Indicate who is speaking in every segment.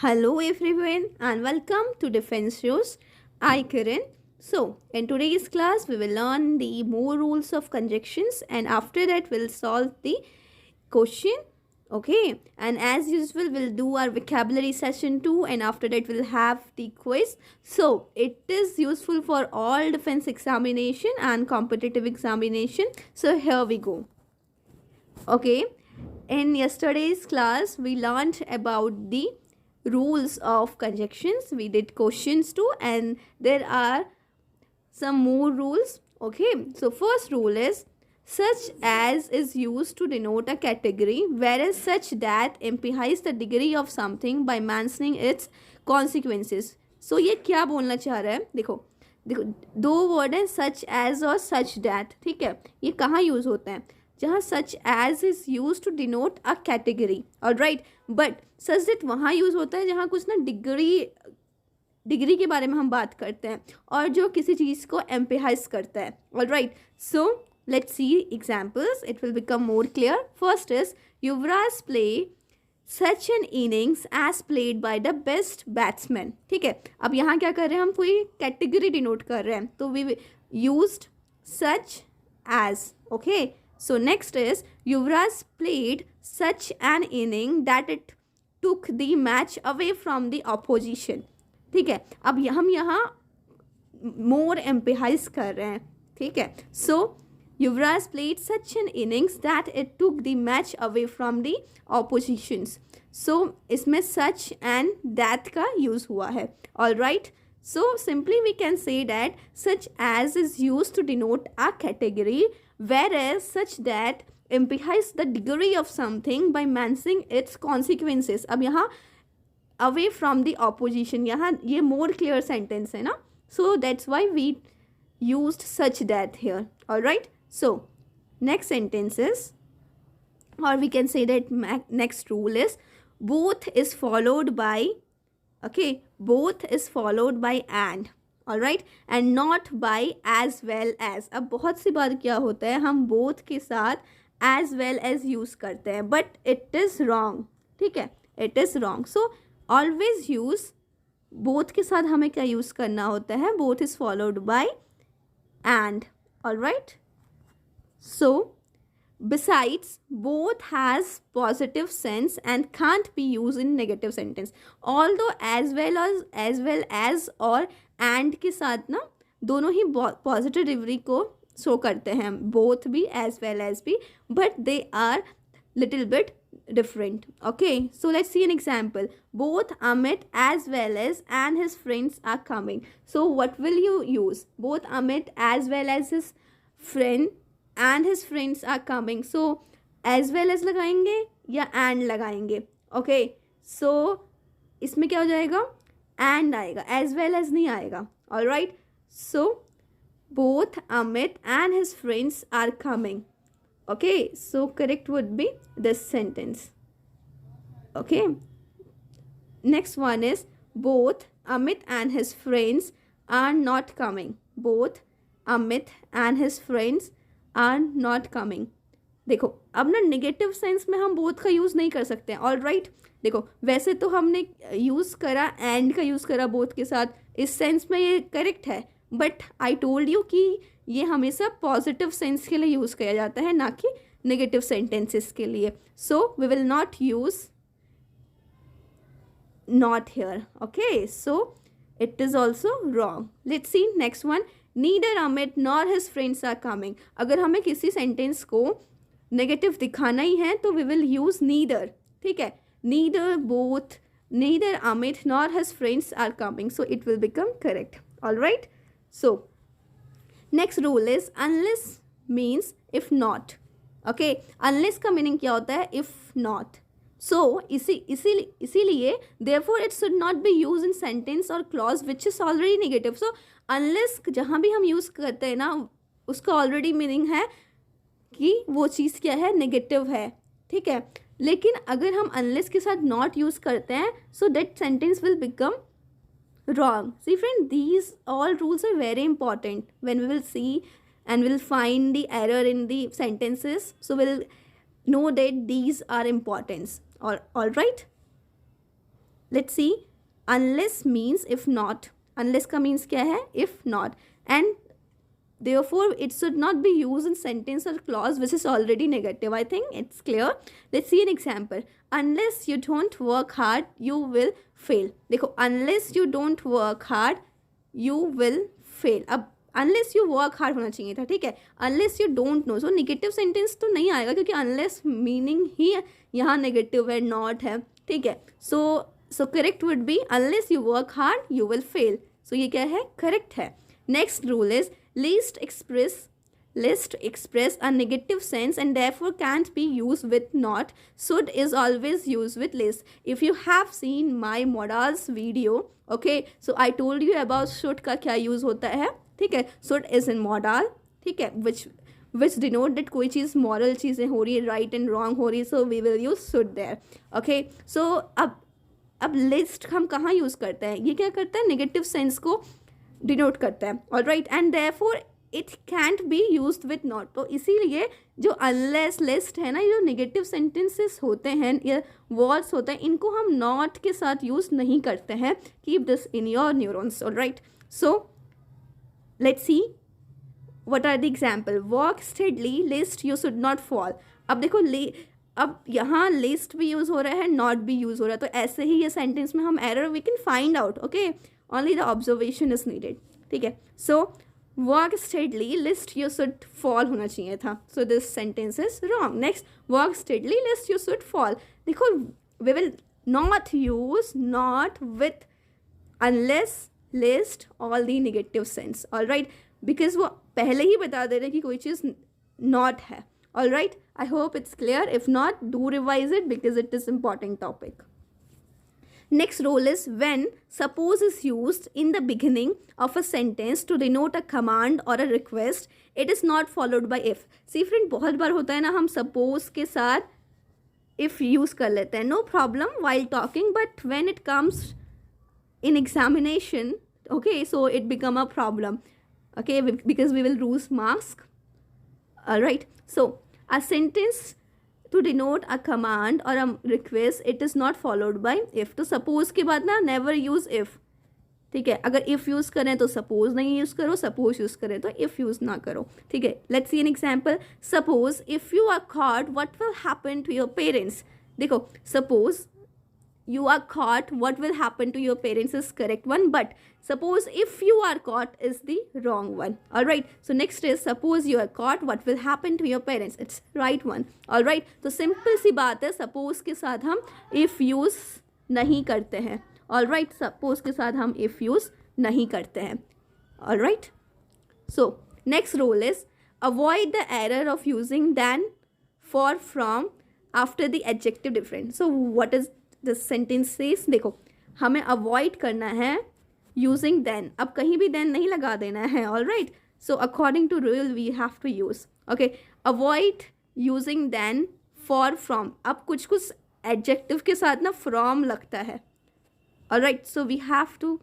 Speaker 1: Hello everyone and welcome to Defense Shows. I Kiran. So, in today's class we will learn the more rules of conjunctions and after that we'll solve the question. Okay, and as usual we'll do our vocabulary session too and after that we'll have the quiz. So, it is useful for all defense examination and competitive examination. So, here we go. Okay, in yesterday's class we learned about the rules of conjunctions. We did questions too and there are some more rules. Okay, so first rule is such as is used to denote a category, whereas such that implies the degree of something by mentioning its consequences. So ये क्या बोलना चाह रहा है, देखो देखो दो word हैं सच एज और सच दैट. ठीक है, ये कहाँ यूज़ होते हैं? जहाँ such as is use to denote a category. Alright, but such that वहाँ यूज़ होता है जहाँ कुछ ना डिग्री के बारे में हम बात करते हैं और जो किसी चीज़ को एम्पेहाइज करता है. Alright, so let's see examples, it will become more clear. First is Yuvraj play such an innings as played by the best batsman. ठीक है, अब यहाँ क्या कर रहे हैं, हम कोई कैटेगरी डिनोट कर रहे हैं तो we used such as. Okay, so next is Yuvraj played such an inning that it took the match away from the opposition. ठीक है, अब हम यहाँ मोर एम्पेहाइज कर रहे हैं. ठीक है, so Yuvraj played such an innings that it took the match away from the oppositions. So इसमें सच एंड दैट का यूज़ हुआ है. All right, so simply we can say that such as is used to denote a category, whereas such that implies the degree of something by mentioning its consequences. अब यहाँ away from the opposition, यहाँ ये more clear sentence है ना, so that's why we used such that here. All right, so next sentence is, or we can say that next rule is both is followed by, okay, both is followed by and. all right, and not by as well as. अब बहुत सी बार क्या होता है, हम both के साथ as well as use करते हैं but it is wrong. ठीक है, it is wrong. so always use both के साथ हमें क्या यूज़ करना होता है, both is followed by and. all right, so besides both has positive sense and can't be used in negative sentence. although as well as और and के साथ ना दोनों ही पॉजिटिव डिलीवरी को शो करते हैं, बोथ भी as well as भी, but they are little bit different. okay, so let's see an example. both Amit as well as and his friends are coming. so what will you use? both Amit as well as his friend and his friends are coming. so as well as लगाएंगे या and लगाएंगे? okay, so इसमें क्या हो जाएगा, and आएगा, as well as नहीं आएगा. all right, so both Amit and his friends are coming. okay, so correct would be this sentence. okay, next one is both Amit and his friends are not coming. both Amit and his friends are not coming. देखो अब ना negative sense में हम both का use नहीं कर सकते हैं. ऑल राइट, देखो वैसे तो हमने यूज़ करा एंड का यूज़ करा बोथ के साथ, इस सेंस में ये करेक्ट है, बट आई टोल्ड यू कि ये हमेशा पॉजिटिव सेंस के लिए यूज़ किया जाता है ना कि नेगेटिव सेंटेंसेस के लिए. So we will not use not here. Okay, so it is also wrong. let's see next one. neither Amit nor his friends are coming. अगर हमें किसी सेंटेंस को नेगेटिव दिखाना ही है तो we will use neither. ठीक है, neither, both, neither Amit nor his friends are coming, so it will become correct. all right, so next rule is unless means if not. okay, unless का meaning क्या होता है, if not. so इसीलिए therefore it should not be used in sentence or clause which is already negative. so unless जहाँ भी हम use करते हैं ना उसका ऑलरेडी मीनिंग है कि वो चीज़ क्या है, नेगेटिव है. ठीक है, लेकिन अगर हम unless के साथ not यूज़ करते हैं so that sentence will become wrong. see friend, these all rules are very important when we will see and we'll find the error in the sentences, so we'll know that these are important. all right, let's see, unless means if not, unless का means क्या है, if not, and therefore it should not be used in sentence or clause which is already negative. I think it's clear. Let's see an example. Unless you don't work hard you will fail. देखो, unless you don't work hard you will fail. अब unless you work hard होना चाहिए था, ठीक है, unless you don't know, so negative sentence तो नहीं आएगा क्योंकि unless meaning ही यहाँ negative है, not है, ठीक है. so correct would be unless you work hard you will fail. so ये क्या है, correct है. Next rule is least express a negative sense and therefore can't be used with not. Should is always used with least. If you have seen my modals video, okay, so I told you about should का क्या use होता है, ठीक है. should is in modal, ठीक है, which denote that कोई चीज़ moral चीज़ें हो रही है, right and wrong हो रही है, so we will use should there. okay, so अब list हम कहाँ यूज़ करते हैं, ये क्या करता है, नेगेटिव सेंस को डिनोट करता है. All right, and therefore it cantt be used with not. तो इसीलिए जो अनलेस लिस्ट है ना, ये जो नेगेटिव सेंटेंसेस होते हैं या वर्ड्स होते हैं, इनको हम नॉट के साथ यूज़ नहीं करते हैं. Keep this in your neurons. All right, so let's see what are the example. Walk steadily lest you should not fall. अब देखो, अब यहाँ लिस्ट भी यूज़ हो रहा है, नॉट भी यूज़ हो रहा है, तो ऐसे ही ये सेंटेंस में हम error we can find out. Okay, only the observation is needed. ठीक है, so walk steadily list you should fall होना चाहिए था. so this sentence is wrong. next, walk steadily list you should fall. देखो, we will not use not with unless list all the negative sense. all right, because वो पहले ही बता दे रहे कि कोई चीज़ not है. all right, I hope it's clear. if not, do revise it because it is important topic. Next rule is when suppose is used in the beginning of a sentence to denote a command or a request, it is not followed by if. See friend, बहुत बार होता है ना, हम suppose के साथ if use कर लेते हैं, no problem while talking, but when it comes in examination, okay, so it become a problem, okay, because we will lose marks. all right, so a sentence to denote a command or a request, it is not followed by if. तो suppose के बाद ना never use if. ठीक है, अगर if use करें तो suppose नहीं यूज़ करो, suppose यूज़ करें तो if यूज़ ना करो. ठीक है, let's see an example. suppose if you are caught what will happen to your parents. देखो, suppose you are caught what will happen to your parents is correct one, but suppose if you are caught is the wrong one. all right, so next is suppose you are caught what will happen to your parents, it's right one. all right, तो simple सी बात है, suppose के साथ हम if use नहीं करते हैं. all right, suppose के साथ हम if use नहीं करते हैं. all right, so next rule is avoid the error of using than, for, from after the adjective different. so what is this sentence says, देखो, हमें avoid करना है using then. अब कहीं भी then नहीं लगा देना है. all right, so according to rule we have to use. okay, avoid using then, for, from. अब कुछ adjective के साथ ना from लगता है. all right, so we have to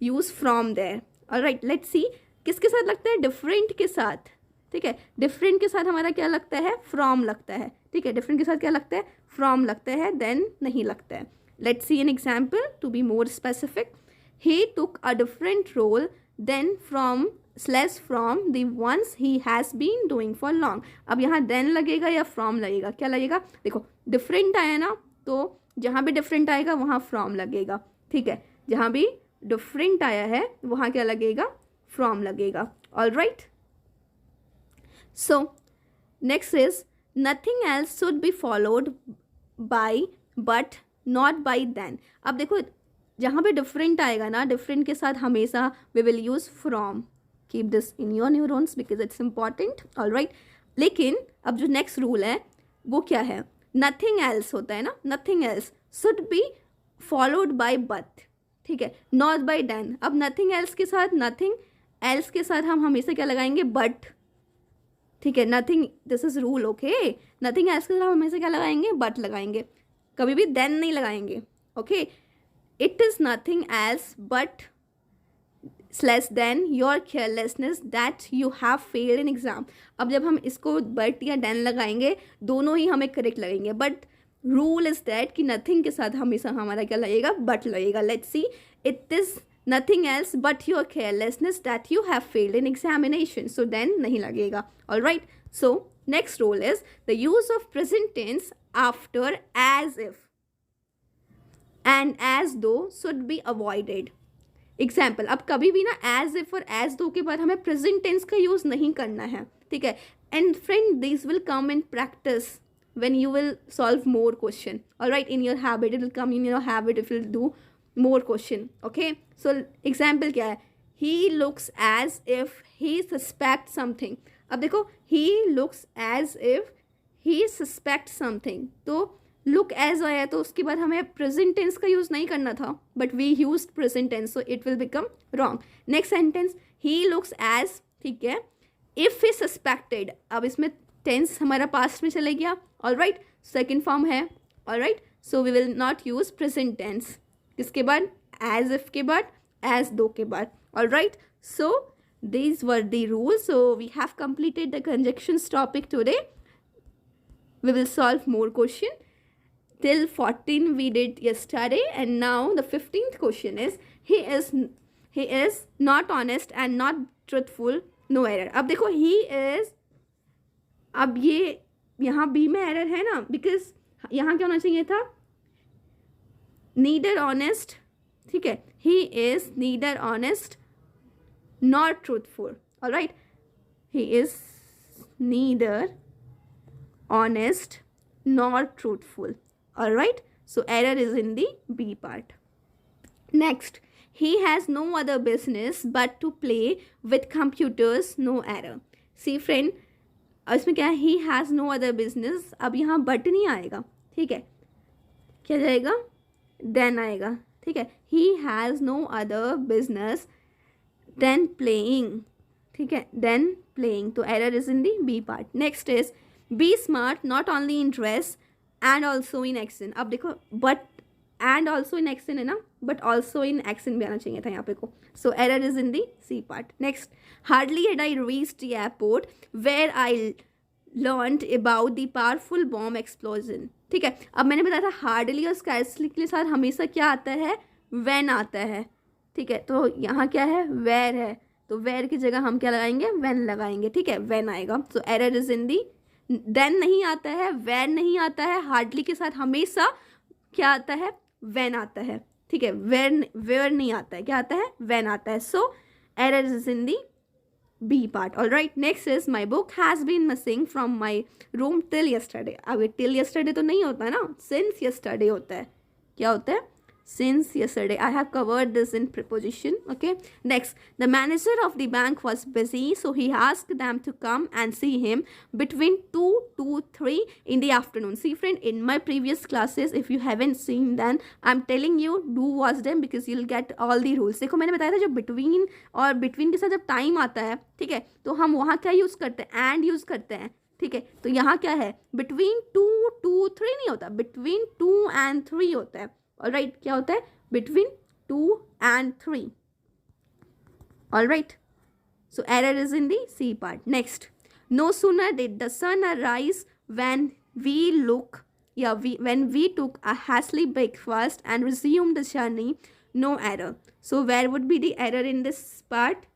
Speaker 1: use from there. all right, let's see किसके साथ लगता है, different के साथ. ठीक है, different के साथ हमारा क्या लगता है, from लगता है. ठीक है, different के साथ क्या लगता है, from लगता है, then नहीं लगता है. let's see an example to be more specific. he took a different role then from the ones he has been doing for long. अब यहाँ then लगेगा या from लगेगा, क्या लगेगा, देखो different आया ना, तो जहाँ भी different आएगा वहाँ from लगेगा. ठीक है, जहाँ भी different आया है वहाँ क्या लगेगा, from लगेगा. all right, so next is nothing else should be followed by but not by then. अब देखो, जहाँ पे डिफरेंट आएगा ना, डिफरेंट के साथ हमेशा we will use from. Keep this in your neurons because it's important. All right, लेकिन अब जो नेक्स्ट रूल है वो क्या है, नथिंग एल्स होता है ना, nothing else should be followed by but. ठीक है, नॉट बाय देन. अब नथिंग एल्स के साथ, नथिंग एल्स के साथ हम हमेशा क्या लगाएंगे, बट. ठीक है, nothing, this is rule. Okay, nothing else के साथ हम हमेशा क्या लगाएंगे, बट लगाएंगे, कभी भी देन नहीं लगाएंगे. Okay, it is nothing else but slash than your carelessness that you have failed in exam. अब जब हम इसको बट या देन लगाएंगे, दोनों ही हमें करेक्ट लगेंगे, बट रूल इज दैट कि नथिंग के साथ हमेशा हमारा क्या लगेगा, बट लगेगा. Let's see, it is nothing else but your carelessness that you have failed in examination, so than नहीं लगेगा. All right. So next rule is the use of present tense after as if and as though should be avoided. Example, अब कभी भी ना as if और as दो के बाद हमें प्रेजेंट टेंस का यूज़ नहीं करना है, ठीक है. And friend, this will come in practice when you will solve more question. All right, in your habit, it will come in your habit if you do more question. Okay, so example क्या है, he looks as if he suspects something. अब देखो, he looks as if he suspects something, तो look as आया तो उसके बाद हमें present tense का use नहीं करना था, but we used present tense, so it will become wrong. Next sentence, he looks as, ठीक है, if he suspected. अब इसमें टेंस हमारा पास्ट में चले गया. ऑल राइट, सेकेंड फॉर्म है. All right, so we will not use present tense. किसके बाद, एज इफ के बाद, एज दो के बाद. All right, so these were the rules. So we have completed the conjunctions topic today. We will solve more question. Till 14 we did yesterday, and now the 15th question is he is not honest and not truthful, no error. अब देखो, he is, अब ये यहाँ B में error है ना, because यहाँ क्या होना चाहिए था, नीदर ऑनेस्ट. ठीक है, he is neither honest not truthful. Alright, he is neither honest not truthful. Alright, so error is in the B part. Next, he has no other business but to play with computers, no error. See friend, इसमें क्या है, he has no other business. अब यहाँ but नहीं आएगा, ठीक है, क्या जाएगा, then आएगा. ठीक है, he has no other business than playing. ठीक है, then playing, तो error is in the B part. Next is be smart not only in dress and also in action. अब देखो, but and also in action है ना, but also in action भी आना चाहिए था यहाँ पे को. So error is in the C part. Next, hardly had I reached the airport where I learned about the powerful bomb explosion. ठीक है, अब मैंने बताया था हार्डली और स्कैर्सली के साथ हमेशा क्या आता है, when आता है. ठीक है, तो यहाँ क्या है, where है, तो where की जगह हम क्या लगाएंगे, when लगाएंगे. ठीक है, when आएगा. So error is in the, then नहीं आता है, where नहीं आता है, हार्डली के साथ हमेशा क्या आता है, when आता है. ठीक है, where नहीं आता है, क्या आता है, when आता है. So error is in the B part. All right, next is my book has been missing from my room till yesterday. अब ये till yesterday तो नहीं होता ना, since yesterday होता है. क्या होता है, since yesterday. I have covered this in preposition. Okay, next, the manager of the bank was busy, so he asked them to come and see him between 2 to 3 in the afternoon. See friend, in my previous classes, if you haven't seen then I'm telling you do watch them because you'll get all the rules. देखो मैंने बताया था जब between और between के साथ जब time आता है, ठीक है, तो हम वहाँ क्या यूज़ करते हैं, and यूज़ करते हैं. ठीक है, तो यहाँ क्या है, between 2 to 3 नहीं होता, between 2 and 3 होता है. All right, क्या होता है, between 2 and 3. All right, so error is in the C part. Next, no sooner did the sun arise when we took a hasty breakfast and resumed the journey, no error. So where would be the error in this part?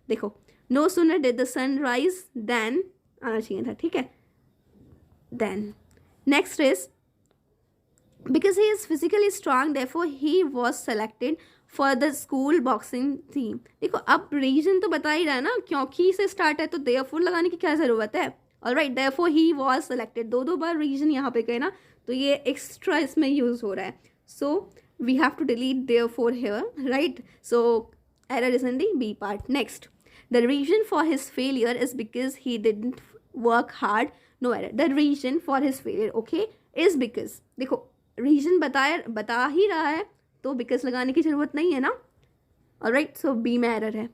Speaker 1: देखो, no sooner did the sun rise then आना चाहिए था. ठीक है, then next is because he is physically strong therefore he was selected for the school boxing team. देखो, अब reason तो बता ही रहा है ना, क्योंकि से स्टार्ट है तो therefore लगाने की क्या ज़रूरत है. Alright, therefore he was selected, दो बार रीजन यहाँ पे गए ना, तो ये एक्स्ट्रा इसमें यूज़ हो रहा है. So we have to delete therefore here, right. So error is in the B part. Next, the reason for his failure is because he didn't work hard, no error. The reason for his failure, okay, is because. देखो, reason बता ही रहा है तो because लगाने की ज़रूरत नहीं है ना. ऑलराइट, सो बी में एरर है.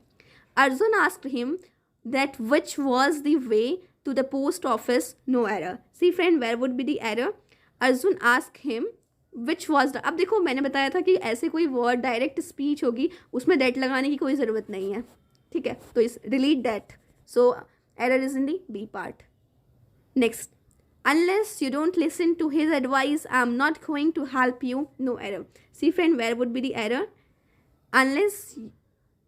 Speaker 1: Arjun asked him that which was the way to the post office, no error. See friend, where would be the error, Arjun ask him which was the. अब देखो मैंने बताया था कि ऐसे कोई वर्ड डायरेक्ट स्पीच होगी उसमें दैट लगाने की कोई ज़रूरत नहीं है. ठीक है, तो इस delete that. So error is in the B part. Next, Unless you don't listen to his advice, I'm not going to help you. No error. See friend, where would be the error? Unless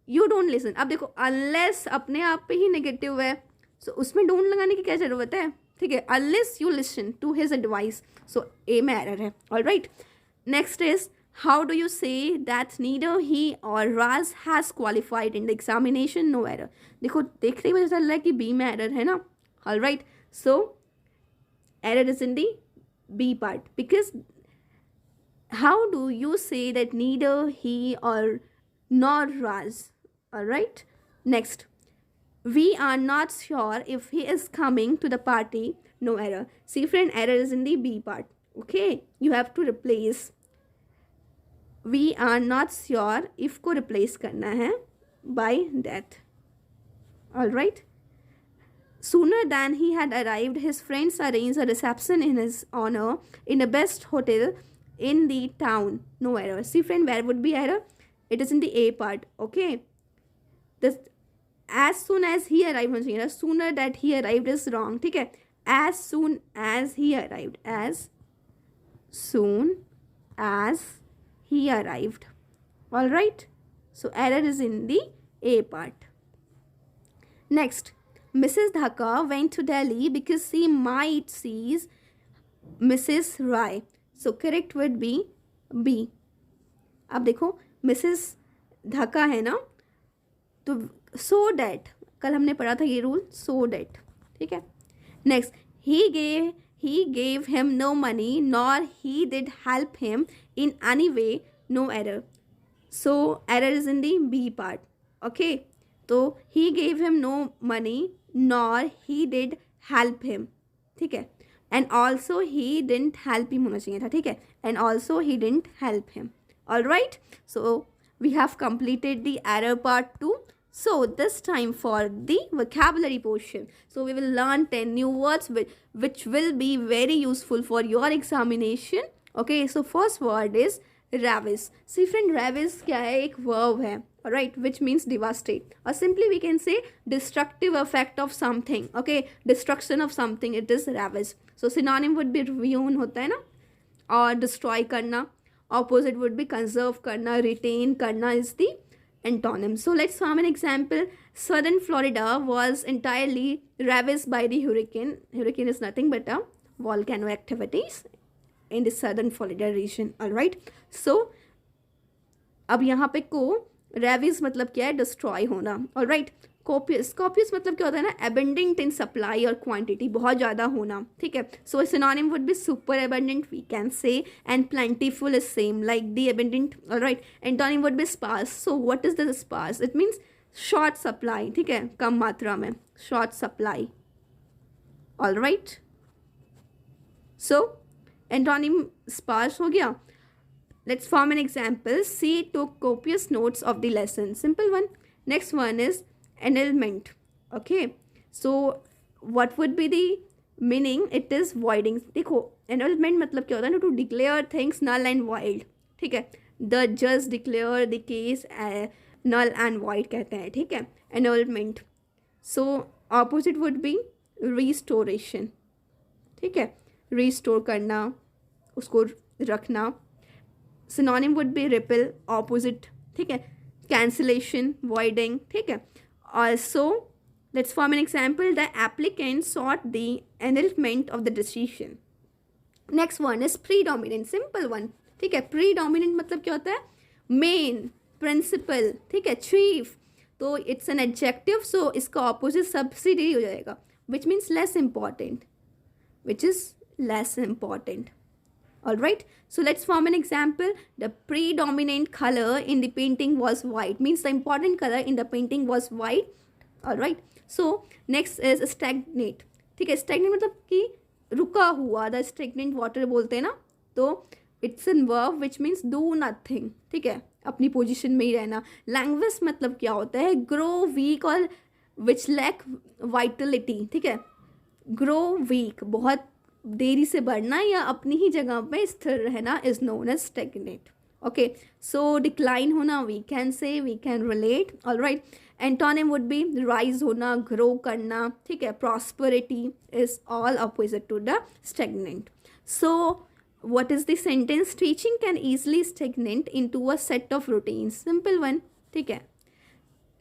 Speaker 1: you don't listen. अब देखो unless अपने आप पे ही negative है, so उसमें don't लगाने की क्या ज़रूरत है? ठीक है, unless you listen to his advice. So A में error है. All right. Next is, how do you say that neither he or Raz has qualified in the examination? No error. देखो देख रही पता चल रहा है कि B में error है ना. All right. So error is in the B part, because how do you say that neither he or nor Raz? All right. Next, we are not sure if he is coming to the party. No error. See friend, error is in the B part. Okay, you have to replace we are not sure if को replace करना है by that. All right. Sooner than he had arrived, his friends arranged a reception in his honor in the best hotel in the town. No error. See friend, where would be error? It is in the A part. Okay. This as soon as he arrived होना चाहिए ना, sooner that he arrived is wrong. ठीक है, as soon as he arrived, as soon as he arrived. All right. So error is in the A part. Next, Mrs. Dhaka went to Delhi because she might see Mrs. Rai. So correct would be B. अब देखो Mrs. Dhaka है ना, तो so that कल हमने पढ़ा था ये रूल, so that. ठीक है. Next, he gave him no money nor he did help him in any way. No error. So error is in the B part. Okay. तो he gave him no money nor he did help him. ठीक है. And also he didn't help him होना चाहिए था. ठीक है. And also he didn't help him. All right. So we have completed the error part too. So this time for the vocabulary portion. So we will learn 10 new words which will be very useful for your examination. Okay. So first word is ravish. See friend, ravish क्या है? एक verb है. Alright, which means devastate, or simply we can say destructive effect of something. Okay, destruction of something, it is ravish. So synonym would be ruin होता है ना, और destroy करना. Opposite would be conserve करना, retain करना is the antonym. So let's form an example. Southern Florida was entirely ravaged by the hurricane. Hurricane is nothing but a volcano activities in the southern Florida region. Alright, so अब यहाँ पे को रेविस मतलब क्या है? Destroy होना. Alright. Copious, copious मतलब क्या होता है ना? एबंडेंट इन सप्लाई और क्वांटिटी, बहुत ज़्यादा होना. ठीक है. So synonym would be super abundant we can say, and plentiful is same like the abundant. Alright. Antonym would be sparse. So what is the sparse? It means short supply. ठीक है, कम मात्रा में, short supply. Alright. So antonym sparse हो गया. Let's form an example. She took copious notes of the lesson. Simple one. Next one is annulment. Okay. So what would be the meaning? It is voiding. देखो annulment मतलब क्या होता है ना? To declare things null and void. ठीक है. The judge declare the case null and void कहते हैं. ठीक है. Annulment. So opposite would be restoration. ठीक है. Restore करना, उसको रखना. Synonym would be repeal, opposite. ठीक है. Cancellation, voiding. ठीक है. Also let's form an example. The applicant sought the annulment of the decision. Next one is predominant. Simple one. ठीक है. प्रीडोमिनेंट मतलब क्या होता है? Main, principal. ठीक है. चीफ. तो इट्स एन एडजेक्टिव, सो इसका ऑपोजिट सब्सिडियरी हो जाएगा, which means less important, which is less important. Alright, so let's form an example. The predominant color in the painting was white. Means the important color in the painting was white. Alright, so next is stagnate. ठीक है. stagnate मतलब कि रुका हुआ. The stagnant water बोलते हैं ना. तो it's a verb which means do nothing. ठीक है, अपनी पोजीशन में ही रहना. languish मतलब क्या होता है? grow weak और which lack vitality. ठीक है. grow weak, बहुत देरी से बढ़ना या अपनी ही जगह पे स्थिर रहना is known as stagnant. Okay, so decline होना we can say, we can relate. All right, antonym would be rise होना, grow करना. ठीक है, prosperity is all opposite to the stagnant. So what is the sentence? Teaching can easily stagnate into a set of routines. Simple one. ठीक है,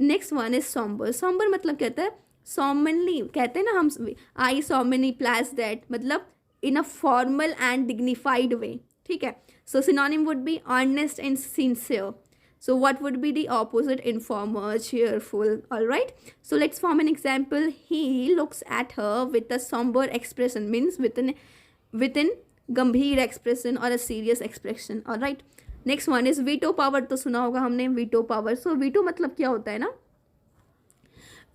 Speaker 1: next one is sombre. Sombre मतलब कहता है सॉमनली, कहते हैं ना हम, आई सॉमनली प्लास दैट, मतलब in a formal and dignified way. ठीक है, so synonym would be honest and sincere. So what would be the opposite? Informal, cheerful. All right, so let's form an example. He looks at her with a somber expression, means within गंभीर expression or a serious expression. All right, next one is veto power. तो सुना होगा हमने veto power. सो veto मतलब क्या होता है ना,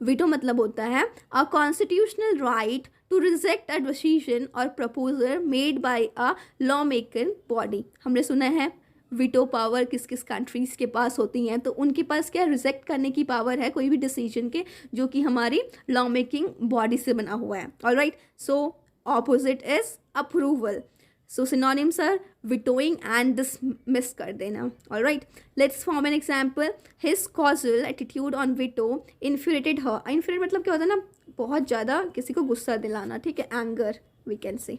Speaker 1: वीटो मतलब होता है a constitutional right to reject a decision और proposal made by a lawmaker body. हमने सुना है वीटो पावर किस किस कंट्रीज़ के पास होती हैं, तो उनके पास क्या रिजेक्ट करने की पावर है कोई भी डिसीजन के, जो कि हमारी लॉ मेकिंग बॉडी से बना हुआ है. Alright, so opposite is approval. So synonyms are vetoing and dismiss कर देना. All right, let's form an example. His causal attitude on veto infuriated her. Infuriate मतलब क्या होता है ना, बहुत ज़्यादा किसी को गुस्सा दिलाना. ठीक है, anger we can say.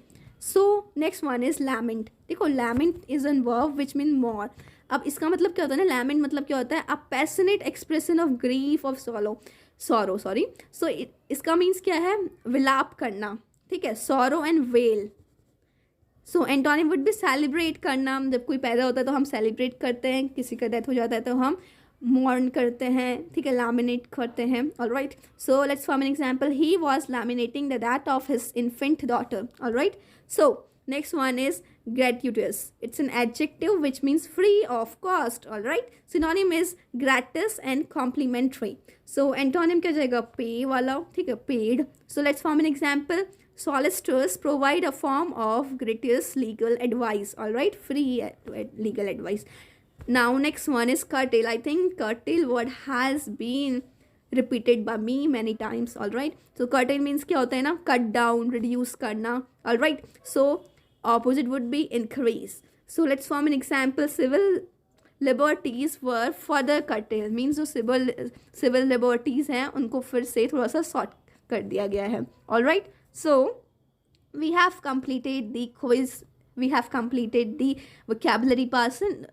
Speaker 1: So next one is lament. देखो lament is a verb which mean more. अब इसका मतलब क्या होता है ना, lament मतलब क्या होता है, a passionate expression of grief of sorrow sorry. So इसका मीन्स क्या है, विलाप करना. ठीक है, sorrow and wail. So antonym would be celebrate करना. जब कोई पैदा होता है तो हम सेलिब्रेट करते हैं, किसी का डेथ हो जाता है तो हम मॉर्न करते हैं. ठीक है, लैमिनेट करते हैं. Alright, so let's form an example. He was laminating the death of his infant daughter. Alright, so next one is gratuitous. It's an adjective which means free of cost. All right, synonym is gratis and complimentary. So antonym क्या जाएगा, pay वाला. ठीक है, paid. So let's form an example. Solicitors provide a form of gratuitous legal advice. All right, free legal advice. Now next one is curtail. I think curtail word has been repeated by me many times. All right, so curtail means क्या होता है ना, cut down, reduce करना. All right, so opposite would be increase. So let's form an example. Civil liberties were further curtailed. Means जो civil liberties हैं उनको फिर से थोड़ा सा शॉर्ट कर दिया गया है. All right, so we have completed the quiz. We have completed the vocabulary portion.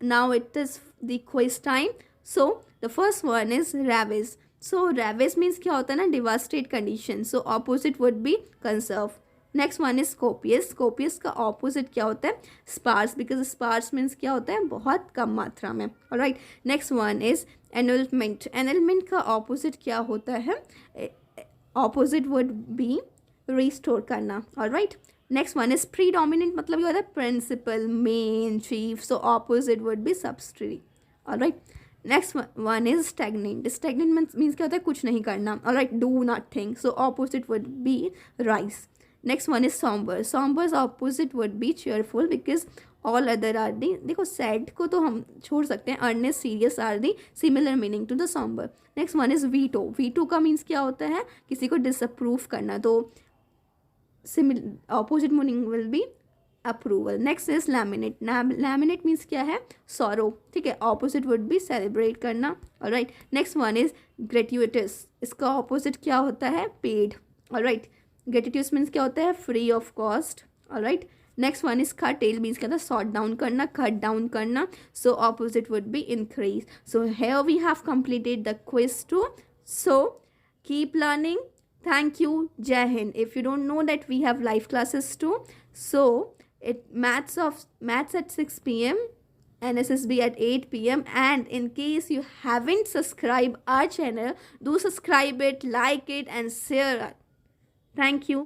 Speaker 1: Now it is the quiz time. So the first one is ravage. So ravage means क्या होता है ना, devastate condition. So opposite would be conserve. Next one is copious. Copious का opposite क्या होता है, sparse, because sparse means क्या होता है, बहुत कम मात्रा में. Alright, next one is annulment. Annulment का ऑपोजिट क्या होता है, ऑपोजिट वुड बी रिस्टोर करना. Alright, next one is predominant. मतलब क्या होता है, principal, main, chief. So opposite would be subsidiary. Alright, next one is stagnant. Stagnant means क्या होता है, कुछ नहीं करना. Alright, do nothing. So opposite would be rise. Next one is sombre. Sombre's opposite would be cheerful, because all other are the, देखो sad को तो हम छोड़ सकते हैं, earnest, serious are the similar meaning to the sombre. Next one is veto. Veto का means क्या होता है, किसी को डिसअप्रूव करना, तो opposite meaning will be approval. Next is lament. Lament means क्या है, सॉरो. ठीक है, ऑपोजिट वुड बी सेलिब्रेट करना. Alright, next one is gratuitous. इसका ऑपोजिट क्या होता है, पेड. ऑलराइट, ग्रेटिट्यूस मीन्स क्या होता है, free of cost. Alright, next one is curtail means क्या था, शॉर्ट डाउन करना, कट डाउन करना. So opposite would be increase. So here we have completed the quiz two. So keep learning. Thank you. Jai Hind. If you don't know that we have live classes too. So maths at 6 p.m. and SSB at 8 p.m. And in case you haven't subscribed our channel, do subscribe it, like it and share it. Thank you.